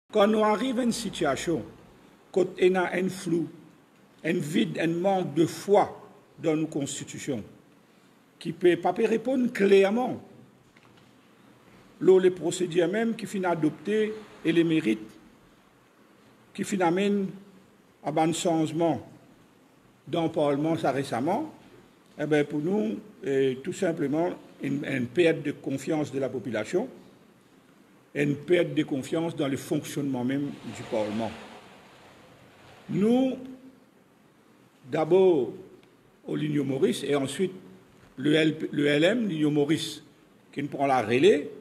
Quand nous arrivons à une situation, quand il y a un flou, un vide, un manque de foi dans nos constitutions, qui ne peut pas répondre clairement, les procédures même qui finissent adopter et les mérites qui finissent amènent à un changement dans le Parlement ça récemment, eh bien pour nous, tout simplement, une perte de confiance de la population, une perte de confiance dans le fonctionnement même du Parlement. Nous, d'abord au Ligno Maurice et ensuite le LM, Ligno Maurice, qui nous prend la relais,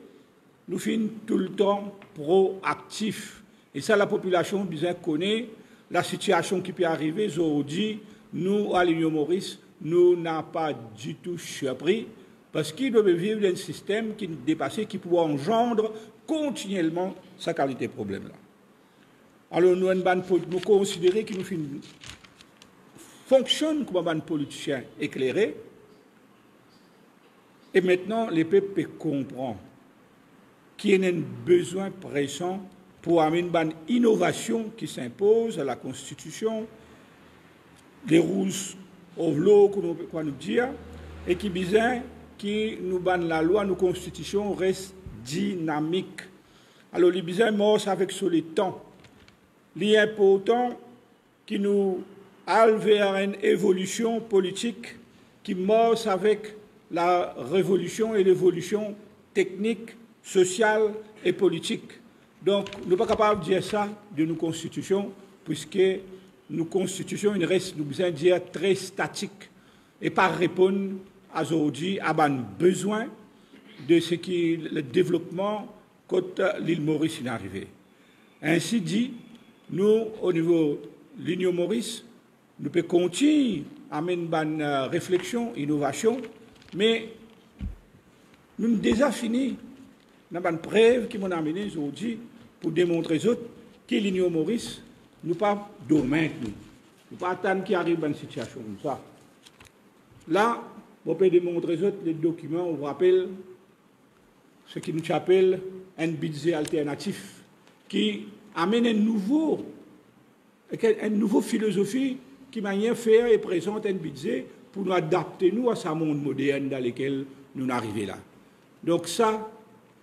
nous sommes tout le temps proactifs. Et ça, la population bien connaît la situation qui peut arriver aujourd'hui. Nous, à Ligno Maurice, nous n'avons pas du tout surpris parce qu'il doit vivre dans un système qui nous dépasse, qui peut engendre continuellement sa qualité de problème-là. Alors, nous considérons que nous fonctionnons comme un politicien éclairé. Et maintenant, les peuples comprennent qu'il y a un besoin pressant pour amener une innovation qui s'impose à la Constitution, les rules of law, qu'on nous dit, et qui besoin que nous la loi, nos constitutions restent dynamiques. Alors, les besoins morts avec sur le temps. Il est important que nous allons vers une évolution politique qui morce avec la révolution et l'évolution technique, sociale et politique. Donc, nous ne sommes pas capables de dire ça de nos constitutions, puisque nos constitutions restent, nous besoin de dire, très statiques et pas répondre aujourd'hui à un besoin de ce qui est le développement quand l'île Maurice est arrivée. Ainsi dit, nous, au niveau de l'Union Maurice, nous pouvons continuer à mener une réflexion, innovation, mais nous avons déjà fini. Nous avons une preuve qui m'ont amené aujourd'hui pour démontrer aux autres que l'Union Maurice, nous pas dormir. Nous pas attendre qu'il arrive à une situation comme ça. Là, on peut démontrer aux autres les documents, on vous rappelle ce qui nous appelle un budget alternatif qui amène une nouvelle philosophie qui manière faire et présente un budget pour nous adapter nous à ce monde moderne dans lequel nous arrivons là. Donc ça,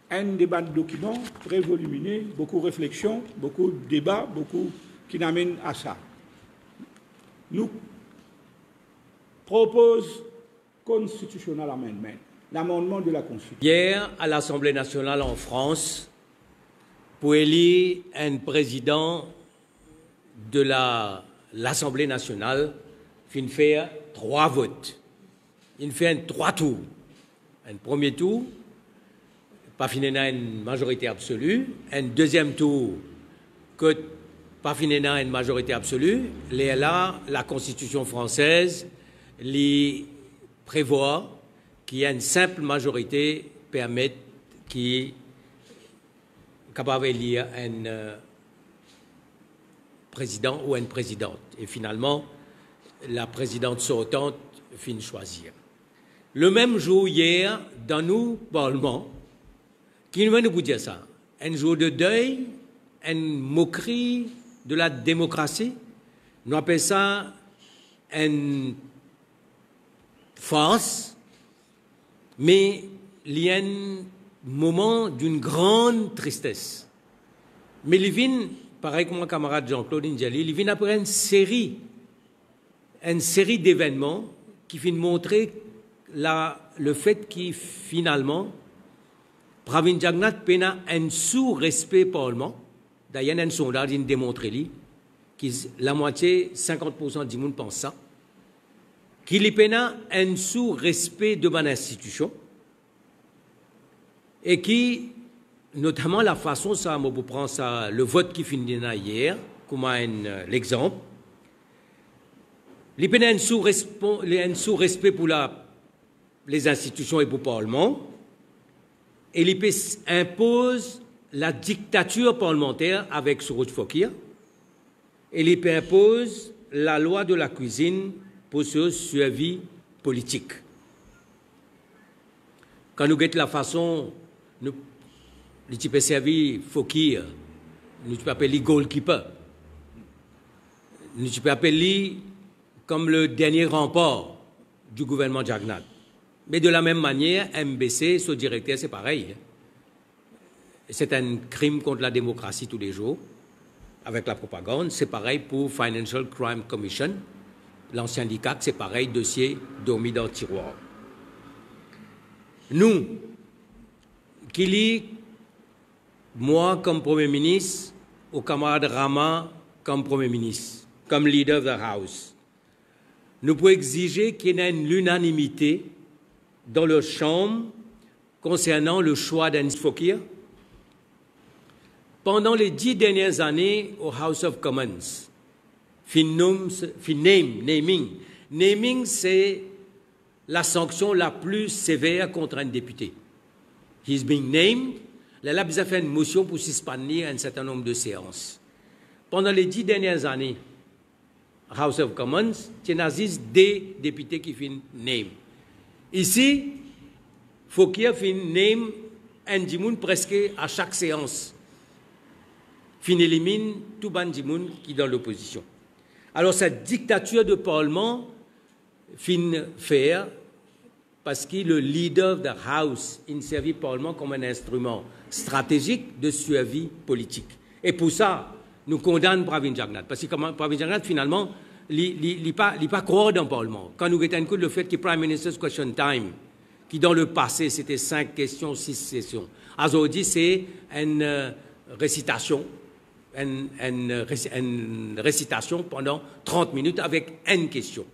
un débat de documents très volumineux, beaucoup de réflexions, beaucoup de débats, beaucoup qui nous amènent à ça. Nous proposons constitutional amendment, l'amendement de la Constitution. Hier, à l'Assemblée nationale en France, pour élire un président de l'Assemblée nationale, il fait 3 votes. Il fait 3 tours. Un premier tour, pas finir une majorité absolue. Un deuxième tour, que pas finir une majorité absolue. Là, la Constitution française prévoit qu'il y a une simple majorité permettre qui capable d'élire un président ou une présidente. Et finalement, la présidente sortante finit choisir. Le même jour, hier, dans nos parlements, qui nous vous dire ça, un jour de deuil, une moquerie de la démocratie, nous appelons ça une farce, mais il y a un moment d'une grande tristesse. Mais il vient, pareil que mon camarade Jean-Claude Ndjali, il vient après une série d'événements qui viennent montrer le fait qu'il finalement, Pravin Jagnnath pena un sous-respect parlement. D'ailleurs, il y a un sondage qui démontre que la moitié, 50% du monde pense ça. Qu'il y a un sous-respect de mon institution et qui, notamment la façon, ça, moi, vous prends ça, le vote qui finit hier, comme l'exemple, il y a un sous-respect pour les institutions et pour le Parlement, et il impose la dictature parlementaire avec Sorouj Fokir, et il impose la loi de la cuisine pour ce survie politique. Quand nous guettons la façon, nous type servi Fokir nous peux appeler goalkeeper. Nous peux appeler comme le dernier rempart du gouvernement Jagnat. Mais de la même manière, MBC, son directeur, c'est pareil. C'est un crime contre la démocratie tous les jours, avec la propagande. C'est pareil pour Financial Crime Commission. L'ancien DICAC, c'est pareil, dossier dormi dans le tiroir. Nous, qui lit, moi comme Premier ministre, au camarade Rama comme Premier ministre, comme leader of the House, nous pouvons exiger qu'il y ait une unanimité dans leur chambre concernant le choix d'Anis Fokir. Pendant les 10 dernières années au House of Commons, naming, c'est la sanction la plus sévère contre un député. He's being named. Là, il a fait une motion pour suspendre un certain nombre de séances. Pendant les 10 dernières années, House of Commons, il y a des députés qui font name. Ici, Fokir fait name un dimoun presque à chaque séance. Fin élimine tout ban dimoun qui est dans l'opposition. Alors cette dictature de Parlement fin faire parce que le leader de la House il servi le Parlement comme un instrument stratégique de survie politique. Et pour ça, nous condamnons Pravin Jagnat. Parce que Pravin Jagnat, finalement, il n'est pas croire dans le Parlement. Quand nous avons écouté le fait que Prime Minister's Question Time, qui dans le passé, c'était 5 questions, 6 sessions. Aujourd'hui, c'est une récitation. Une récitation pendant 30 minutes avec une question.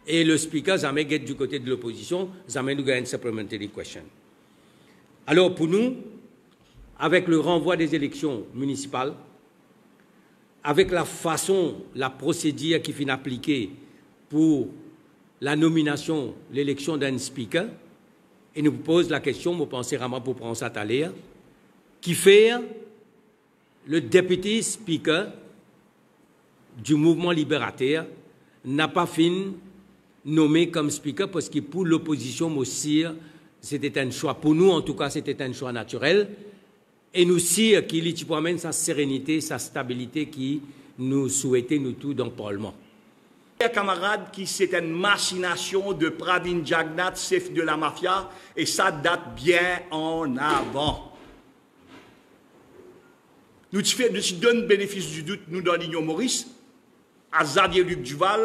Et le speaker, jamais get du côté de l'opposition, jamais nous gagne une supplementary question. Alors, pour nous, avec le renvoi des élections municipales, avec la façon, la procédure qui finit appliquée pour la nomination, l'élection d'un speaker, et nous pose la question, vous pensez vraiment pour prendre ça à l'air, qui fait le député speaker du mouvement libérateur n'a pas fini nommé comme speaker parce que pour l'opposition aussi, c'était un choix. Pour nous, en tout cas, c'était un choix naturel. Et nous aussi, qui amène sa sérénité, sa stabilité qui nous souhaitait, nous tous, dans le Parlement. Camarades, qui c'est une machination de Pravin Jagnat, chef de la mafia, et ça date bien en avant. Nous donnons le bénéfice du doute, nous, dans l'Union Maurice, à Xavier Luc Duval,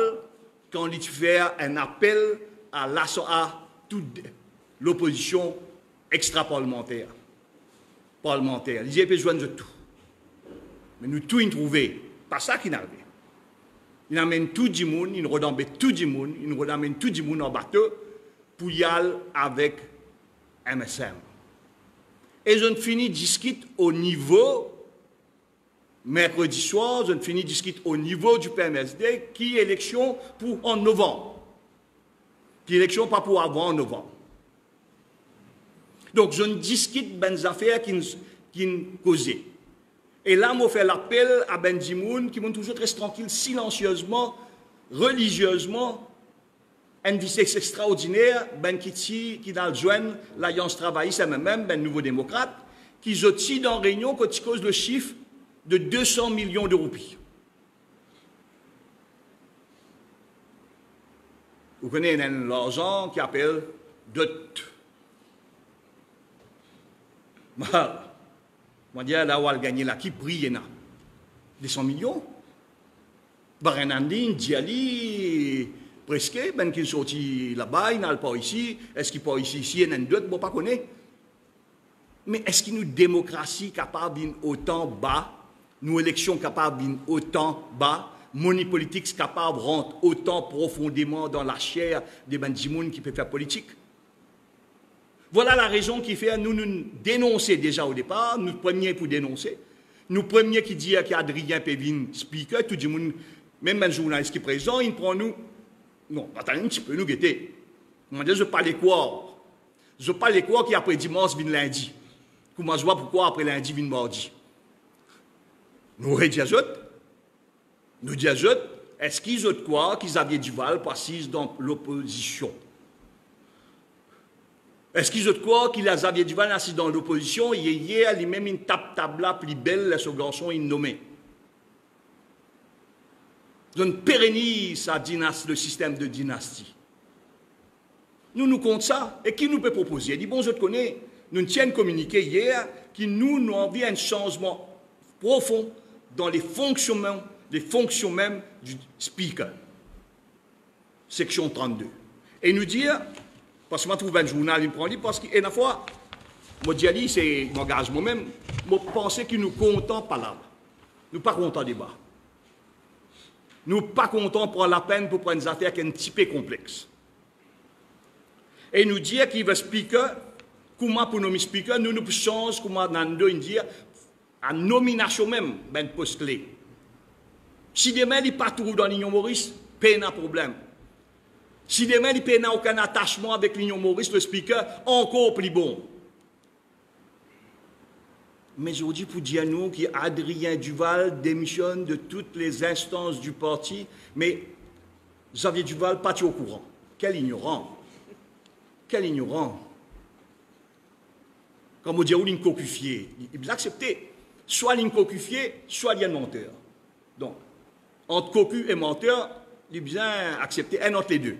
quand il fait un appel à toute l'opposition extra-parlementaire. Il dit, il peut joindre tout. Mais nous, tout, il trouvé. Pas ça qu'il a. Il amène tout le monde, il redambe tout le monde, il redamène tout le monde en bateau pour y aller avec MSM. Et je finis discute au niveau, mercredi soir, je finis discute au niveau du PMSD, qui est élection pour en novembre. Qui est élection pas pour avant en novembre. Donc, je ne discute des affaires qui nous causaient. Et là, je fais l'appel à Ben Dimoun, qui m'ont toujours très tranquille, silencieusement, religieusement, un vitesse extraordinaire, Ben Kitsi, qui dans le joint, l'Alliance travailliste, même, Ben Nouveau Démocrate, qui zotit dans réunion quand il cause le chiffre de 200 millions de roupies. Vous connaissez l'argent qui appelle dot. Moi, je là où elle gagne là, qui prie, il y a 200 millions. Barenandine, Diali, presque, ben qui sorti là-bas, il n'a pas ici. Est-ce qu'il pas ici, il y a d'autres, bon, pas connaître. Mais est-ce qu'il nous démocratie capable d'une autant bas, nous élections capables d'une autant bas, money politique capable de rentrer autant profondément dans la chair des bandimounes qui peuvent faire politique? Voilà la raison qui fait nous dénoncer déjà au départ, nous premiers pour dénoncer, nous premiers qui disent qu'Adrien Pévin speaker, tout le monde, même un journaliste qui est présent, il prend nous. Non, attendez un petit peu, nous guetter. Moi, je parle quoi? Je parle quoi qui après dimanche vient lundi. Comment je vois pourquoi après lundi vient mardi? Nous disons, est-ce qu'ils ont quoi qu'ils avaient du Duval passent dans l'opposition? Est-ce qu'ils ont quoi qu'il a Xavier Duval assis dans l'opposition, hier, il même une table là plus belle, ce garçon, il nommé. Donc, pérennise sa dynastie, le système de dynastie. Nous comptons ça. Et qui nous peut proposer? Il dit, bon, je te connais, nous tiens communiqué hier, qui nous envie un changement profond dans les fonctions même du speaker. Section 32. Et nous dire, parce que je trouve un journal, il prend livre, parce qu'une fois, moi, dis, c'est mon engagement moi-même, moi, penser que nous comptons pas là. Nous pas contents débat. Nous pas contents prendre la peine pour prendre des affaires qui sont un petit peu complexes. Et nous dire qu'il va speaker, comment pour nommer speaker, nous changeons, comment Nando dire, à nomination même, ben poste clé. Si demain il n'est pas trouvé dans l'Union Maurice, pas de problème. Si demain il n'a aucun attachement avec l'Union Maurice, le speaker, encore plus bon. Mais je vous dis pour dire nous qu'Adrien Duval démissionne de toutes les instances du parti, mais Xavier Duval pas au courant. Quel ignorant. Quel ignorant. Comme on dit, ou l'incocufié. Il a accepté. Soit l'incocufié, soit il y a menteur. Donc, entre cocu et menteur, il a bien accepté un entre les deux.